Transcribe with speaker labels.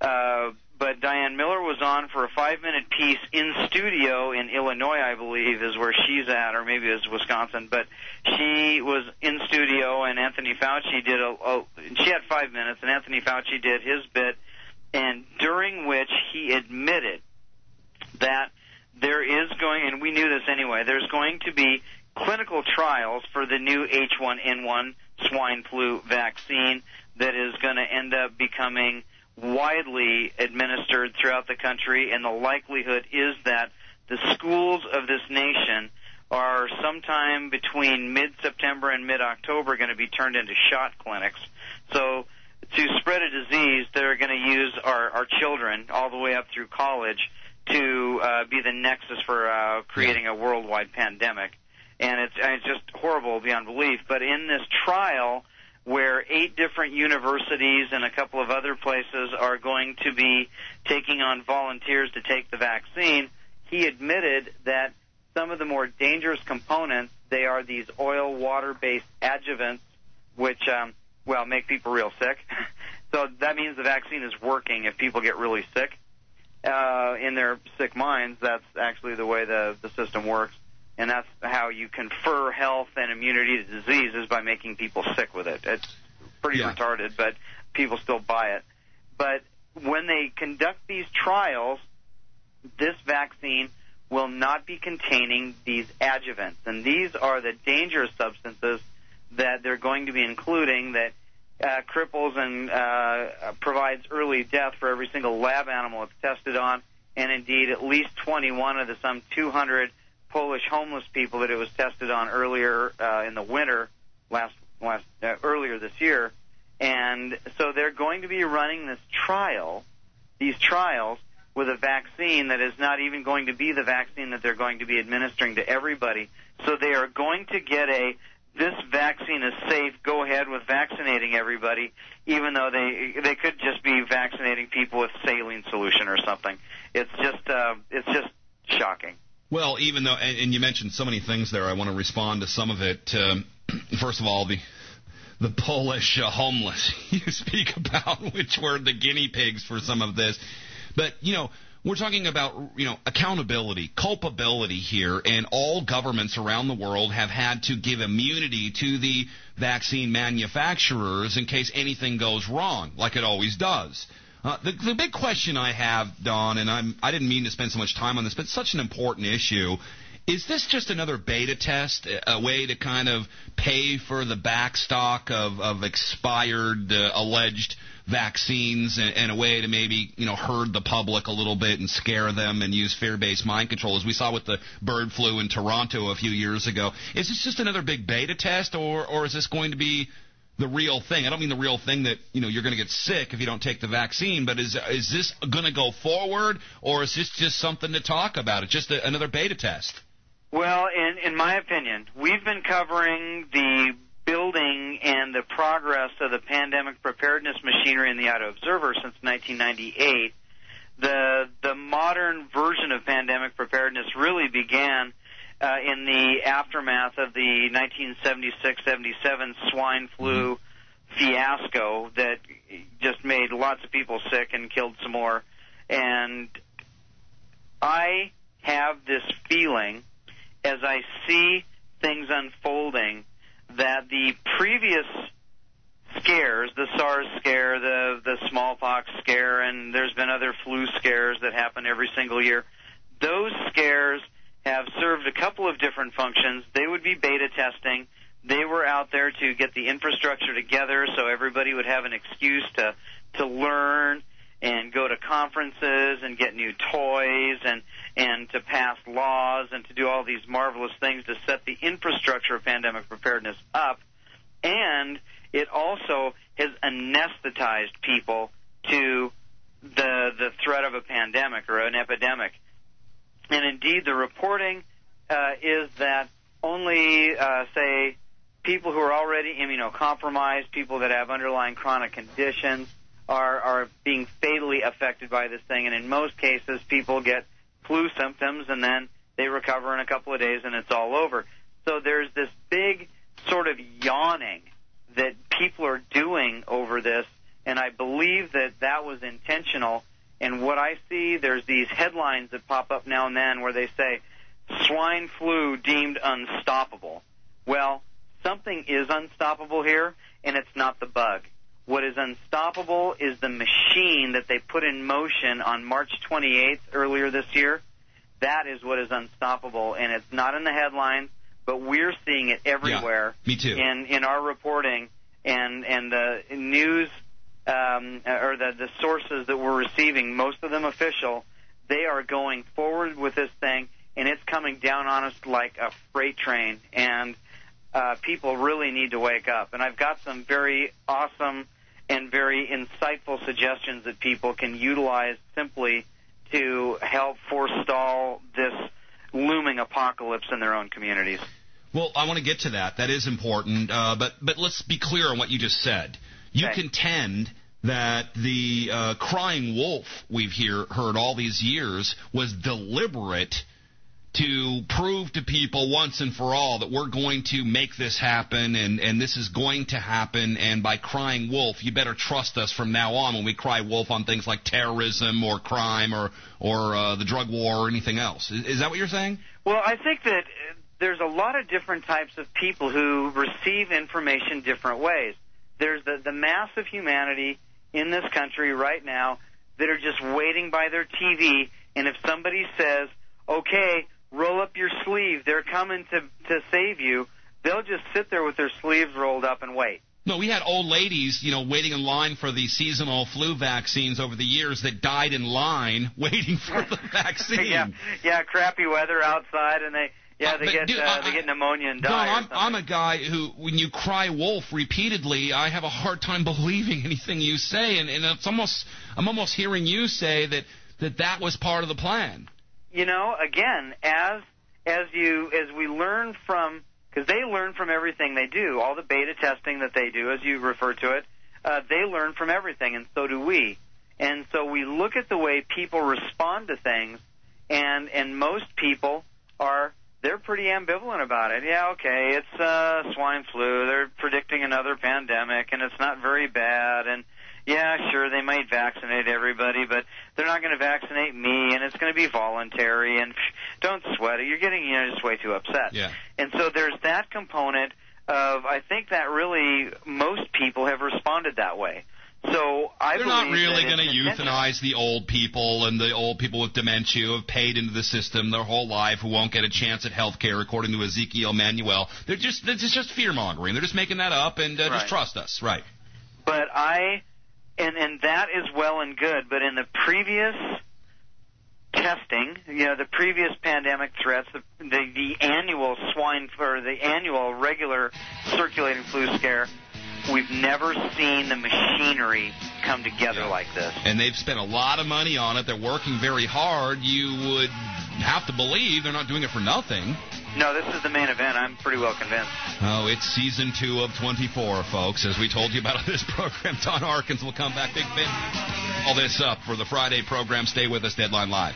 Speaker 1: But Diane Miller was on for a 5-minute piece in studio in Illinois, I believe, is where she's at, or maybe it's Wisconsin. But she was in studio, and Anthony Fauci did she had 5 minutes, and Anthony Fauci did his bit, and during which he admitted that there is going, and we knew this anyway, there's going to be clinical trials for the new H1N1 swine flu vaccine that is going to end up becoming widely administered throughout the country, and the likelihood is that the schools of this nation are sometime between mid-September and mid-October going to be turned into shot clinics. So to spread a disease, they're going to use our children all the way up through college to be the nexus for creating a worldwide pandemic. And it's just horrible beyond belief. But in this trial, where 8 different universities and a couple of other places are going to be taking on volunteers to take the vaccine, he admitted that some of the more dangerous components, they are these oil, water-based adjuvants, which, make people real sick. So that means the vaccine is working if people get really sick. In their sick minds, that's actually the way the system works. And that's how you confer health and immunity to disease, is by making people sick with it. It's pretty retarded, but people still buy it. But when they conduct these trials, this vaccine will not be containing these adjuvants. And these are the dangerous substances that they're going to be including that cripples and provides early death for every single lab animal it's tested on, and indeed at least 21 of the some 200 Polish homeless people that it was tested on earlier in the winter earlier this year. And so they're going to be running these trials with a vaccine that is not even going to be the vaccine that they're going to be administering to everybody. So they are going to get this vaccine is safe, go ahead with vaccinating everybody, even though they could just be vaccinating people with saline solution or something. It's just shocking.
Speaker 2: Well, even though, and you mentioned so many things there, I want to respond to some of it. First of all, the Polish homeless you speak about, which were the guinea pigs for some of this. But, we're talking about, accountability, culpability here, and all governments around the world have had to give immunity to the vaccine manufacturers in case anything goes wrong, like it always does. The big question I have, Don, and I didn't mean to spend so much time on this, but it's such an important issue. Is this just another beta test, a way to kind of pay for the backstock of expired alleged vaccines, and a way to maybe herd the public a little bit and scare them and use fear-based mind control, as we saw with the bird flu in Toronto a few years ago? Is this just another big beta test, or is this going to be the real thing? I don't mean the real thing that you're going to get sick if you don't take the vaccine, but is this going to go forward, or is this just something to talk about? It's just another beta test.
Speaker 1: Well, in my opinion, we've been covering the building and the progress of the pandemic preparedness machinery in the Idaho Observer since 1998. The modern version of pandemic preparedness really began in the aftermath of the 1976-77 swine flu fiasco that just made lots of people sick and killed some more. And I have this feeling, as I see things unfolding, that the previous scares, the SARS scare, the smallpox scare, and there's been other flu scares that happen every single year, those scares have served a couple of different functions. They would be beta testing. They were out there to get the infrastructure together so everybody would have an excuse to learn and go to conferences and get new toys and to pass laws and to do all these marvelous things to set the infrastructure of pandemic preparedness up. And it also has anesthetized people to the threat of a pandemic or an epidemic. And indeed, the reporting is that only, say, people who are already immunocompromised, people that have underlying chronic conditions, are being fatally affected by this thing. And in most cases, people get flu symptoms and then they recover in a couple of days and it's all over. So there's this big sort of yawning that people are doing over this and I believe that that was intentional. And what I see, there's these headlines that pop up now and then where they say, swine flu deemed unstoppable. Well, something is unstoppable here, and it's not the bug. What is unstoppable is the machine that they put in motion on March 28th earlier this year. That is what is unstoppable, and it's not in the headlines, but we're seeing it everywhere.
Speaker 2: Yeah, me too.
Speaker 1: In our reporting and the news or the sources that we're receiving, most of them official, they are going forward with this thing, and it's coming down on us like a freight train, and people really need to wake up. And I've got some very awesome and very insightful suggestions that people can utilize simply to help forestall this looming apocalypse in their own communities.
Speaker 2: Well, I want to get to that. That is important. But let's be clear on what you just said. You contend that the crying wolf we've heard all these years was deliberate to prove to people once and for all that we're going to make this happen and this is going to happen, and by crying wolf, you better trust us from now on when we cry wolf on things like terrorism or crime or the drug war or anything else. Is that what you're saying?
Speaker 1: Well, I think that there's a lot of different types of people who receive information different ways. There's the mass of humanity in this country right now that are just waiting by their TV, and if somebody says, okay, roll up your sleeve, they're coming to save you, they'll just sit there with their sleeves rolled up and wait.
Speaker 2: No, we had old ladies, waiting in line for the seasonal flu vaccines over the years that died in line waiting for the vaccine.
Speaker 1: yeah, crappy weather outside, and they get pneumonia and die.
Speaker 2: Don, I'm a guy who, when you cry wolf repeatedly, I have a hard time believing anything you say, and I'm almost hearing you say that was part of the plan.
Speaker 1: Again, as we learn from, because they learn from everything they do, all the beta testing that they do, as you refer to it, they learn from everything, and so do we. And so we look at the way people respond to things, and most people they're pretty ambivalent about it. Yeah, okay, it's swine flu. They're predicting another pandemic, and it's not very bad, and yeah, sure, they might vaccinate everybody, but they're not going to vaccinate me, and it's going to be voluntary, and don't sweat it. You're getting just way too upset.
Speaker 2: Yeah.
Speaker 1: And so there's that component of, I think that really most people have responded that way. So
Speaker 2: they're not really going to euthanize the old people and the old people with dementia who have paid into the system their whole life, who won't get a chance at health care, according to Ezekiel Manuel. It's just fear-mongering. They're just making that up, and just trust us. Right.
Speaker 1: But And that is well and good, but in the previous testing, the previous pandemic threats, the annual swine flu, the annual regular circulating flu scare, we've never seen the machinery come together like this.
Speaker 2: And they've spent a lot of money on it. They're working very hard. You would have to believe they're not doing it for nothing.
Speaker 1: No, this is the main event. I'm pretty well convinced.
Speaker 2: Oh, it's season 2 of 24, folks. As we told you about on this program, Don Harkins will come back. Big Fin. All this up for the Friday program. Stay with us. Deadline Live.